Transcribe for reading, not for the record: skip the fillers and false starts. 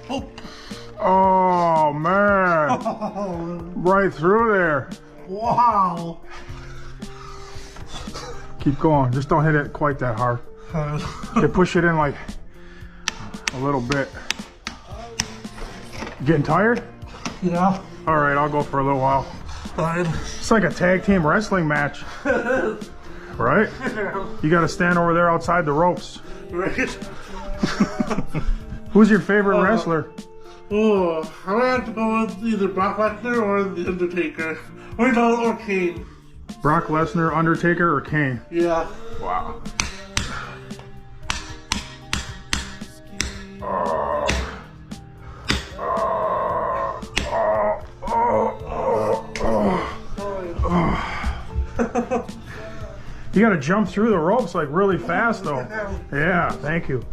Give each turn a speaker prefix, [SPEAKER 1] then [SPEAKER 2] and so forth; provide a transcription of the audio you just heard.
[SPEAKER 1] Oh,
[SPEAKER 2] Oh man,
[SPEAKER 1] oh,
[SPEAKER 2] right through there.
[SPEAKER 1] wow.
[SPEAKER 2] Keep going, just don't hit it quite that hard. Okay, push it in like a little bit. Getting tired?
[SPEAKER 1] Yeah,
[SPEAKER 2] All right, I'll go for a little while.
[SPEAKER 1] fine.
[SPEAKER 2] It's like a tag team wrestling match, right? You got to stand over there outside the ropes.
[SPEAKER 1] Right?
[SPEAKER 2] Who's your favorite wrestler?
[SPEAKER 1] Oh, I'm gonna have to go with either Brock Lesnar or The Undertaker. Or Kane.
[SPEAKER 2] Brock Lesnar, Undertaker, or Kane?
[SPEAKER 1] Yeah.
[SPEAKER 2] Wow. You got to jump through the ropes like really fast though. Yeah, thank you.